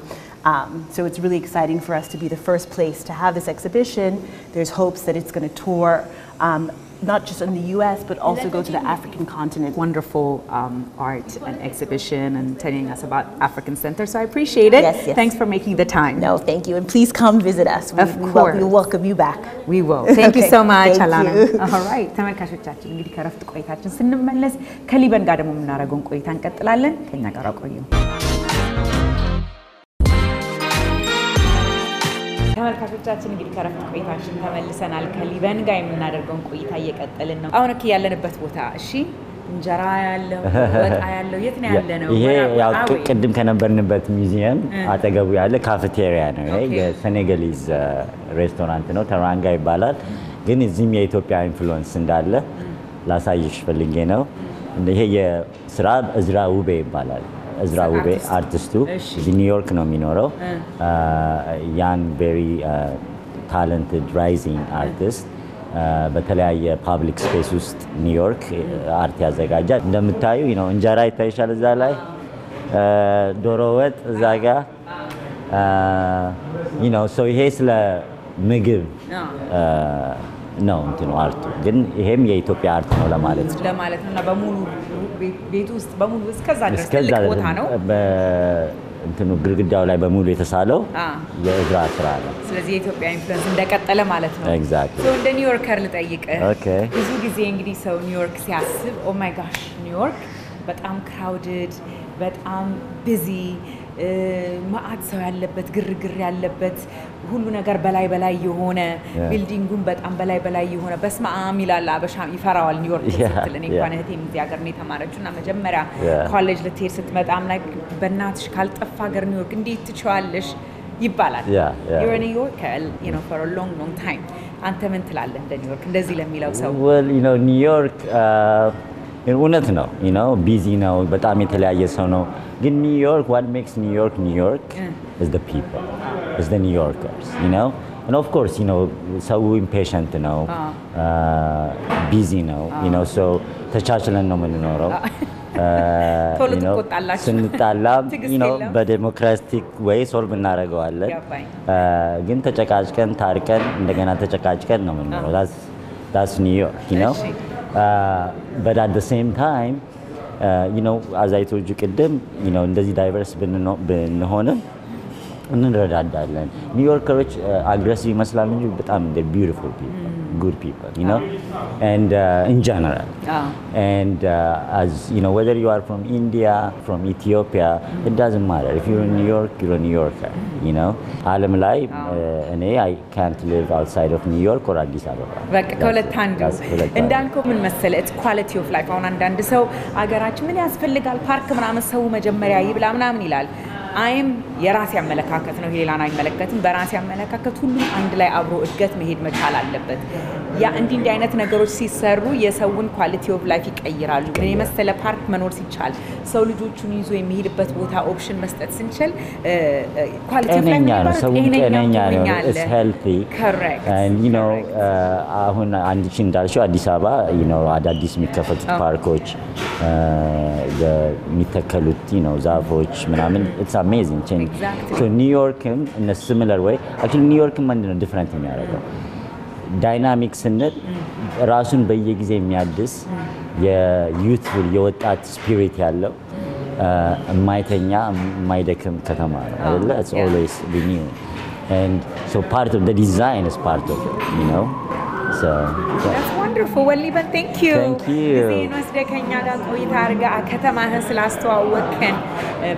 So it's really exciting for us to be the first place to have this exhibition. There's hopes that it's going to tour not just in the US, but also go to the African continent. Wonderful art and exhibition and telling us about African Center. So I appreciate it. Yes, yes. Thanks for making the time. No, thank you. And please come visit us. Of course. We'll welcome you back. We will. Thank you Okay. so much, Thank Alana. you. All right. ተመልካቾቻችን እንግዲህ ከረፍት ቆይታችን ስንመለስ ከሊበን ጋር ደግሞ የምናደርገውን ቆይታ እንቀጥላለን። ከኛ ጋር ቆዩ። ተመልካቾቻችን እንግዲህ ከረፍት ቆይታችን ተመልሰናል። ከሊበን ጋር የምናደርገውን ቆይታ እየቀጠልን ነው። አሁን ያለንበት ቦታ እሺ እንጀራ ያለው ወጣ ያለው የት ነው ያለነው? ይሄ ያው ቅድም ከነበርንበት ሙዚየም አጠገቡ ያለ ካፌቴሪያ ነው። የሴኔጋሊዝ ሬስቶራንት ነው፣ ተራንጋ ይባላል። ግን እዚህም የኢትዮጵያ ኢንፍሉዌንስ እንዳለ ላሳይሽ ፈልጌ ነው። ይሄ የስራ እዝራ ውቤ ይባላል። እዝራ ውቤ አርቲስቱ እዚህ ኒውዮርክ ነው የሚኖረው። ያንግ ቬሪ ታለንትድ ራይዚንግ አርቲስት በተለያየ ፓብሊክ ስፔስ ውስጥ ኒውዮርክ አርት ያዘጋጃል። እንደምታዩ ነው እንጀራ ይታይሻል እዛ ላይ ዶሮ ወጥ እዛ ጋር ሶ ይሄ ስለ ምግብ ነው እንትኑ አርቱ። ግን ይሄም የኢትዮጵያ አርት ነው ለማለት ነውና በሙሉ ቤት ውስጥ በሙሉ እስከዛ ድረስ ትልቅ ቦታ ነው። እንትኑ ግድግዳው ላይ በሙሉ የተሳለው የእዝራ ስራ ነው። ስለዚህ የኢትዮጵያ ኢንፍሉዌንስ እንደቀጠለ ማለት ነው። ኤግዛክትሊ። እንደ ኒውዮርከር ልጠይቅህ። ኦኬ። ብዙ ጊዜ እንግዲህ ሰው ኒውዮርክ ሲያስብ ኦ ማይ ጋሽ ኒውዮርክ በጣም ክራውድድ፣ በጣም ቢዚ፣ ማአት ሰው ያለበት፣ ግርግር ያለበት፣ ሁሉ ነገር በላይ የሆነ ቢልዲንጉን በጣም በላይ የሆነ በስማም ይላል አበሻ ይፈራዋል ኒውዮርክ ስትል። እኔ እንኳን እህቴም እዚህ ሀገር ነው የተማረችውና መጀመሪያ ኮሌጅ ልትሄድ ስትመጣም ላይ በእናትሽ ካልጠፋ ሀገር ኒውዮርክ እንዴት ትችዋለሽ ይባላል። you're a New Yorker, for a long time. አንተ ምን ትላለህ እንደ ኒውዮርክ እንደዚህ ለሚለው ሰው? well ኒውዮርክ እውነት ነው ቢዚ ነው፣ በጣም የተለያየ ሰው ነው። ግን ኒውዮርክ what makes New York is the people, is the New Yorkers, and of course ሰው impatient ነው፣ busy ነው, so ተቻችለን ነው የምንኖረው። ቶሎ ትቆጣላችሁ። ስንጣላም በዴሞክራቲክ ወይ ሶልቭ እናደርገዋለን። ግን ተጨቃጭቀን ታርቀን እንደገና ተጨቃጭቀን ነው የምንኖረው። that's New York, but at the same time as I told you ቅድም እንደዚህ ዳይቨርስ ብንሆንም እንረዳዳለን። ኒውዮርከሮች አግሬሲቭ ይመስላሉ እንጂ በጣም beautiful people, good people, and in general. And as whether you are from India, from Ethiopia, it doesn't matter. If you're in New York, you're a New Yorker, ዓለም ላይ እኔ I can't live outside of New York or አዲስ አበባ። በቃ ከሁለት አንዱ እንዳልከው ምን መሰለ it's quality of life። አሁን አንዳንድ ሰው አገራችን ምን ያስፈልጋል ፓርክ ምናምን ሰው መጀመሪያ ይብላ ምናምን ይላል። አይም የራሴ አመለካከት ነው፣ ሄላና አይመለከትም። በራሴ አመለካከት ሁሉም አንድ ላይ አብሮ እድገት መሄድ መቻል አለበት። ያ እንዲህ አይነት ነገሮች ሲሰሩ የሰውን ኳሊቲ ኦፍ ላይፍ ይቀይራሉ። ምን የመሰለ ፓርክ መኖር ሲቻል ሰው ልጆቹን ይዞ የሚሄድበት ቦታ ኦፕሽን መስጠት ስንችል ኳሊቲ ኦፍ ላይፍ ነው፣ ሰው ጤነኛ ነው፣ is healthy. correct and አሁን አንድ ቺ እንዳልሽው አዲስ አበባ አዳዲስ የሚከፈቱት ፓርኮች የሚተከሉት ዛፎች ምናምን it's amazing change. Exactly. So New York in a similar way, actually New York ምንድነው different የሚያደርገው ዳይናሚክ ስንል ራሱን በየጊዜ የሚያድስ የዩትፉል የወጣት ስፒሪት ያለው የማይተኛ የማይደክም ከተማ ነው አይደለ? It's always renewing, and so part of the design is part of it, so that's wonderful. Well, Liban, thank you. Thank you. ጊዜን ወስደህ ከእኛ ጋር ቆይታ አድርገህ ከተማህን ስላስተዋወቅከን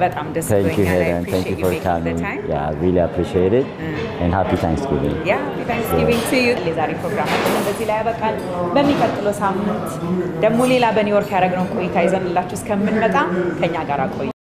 በጣም ደስ ብሎኛል። Thank you, Helen. Thank you for coming. Yeah, I really appreciate it. And happy Thanksgiving. Yeah, happy Thanksgiving to you. የዛሬ ፕሮግራማችን በዚህ ላይ ያበቃል። በሚቀጥለው ሳምንት ደግሞ ሌላ በኒውዮርክ ያደረግነውን ቆይታ ይዘንላችሁ እስከምንመጣ ከእኛ ጋር ቆዩ።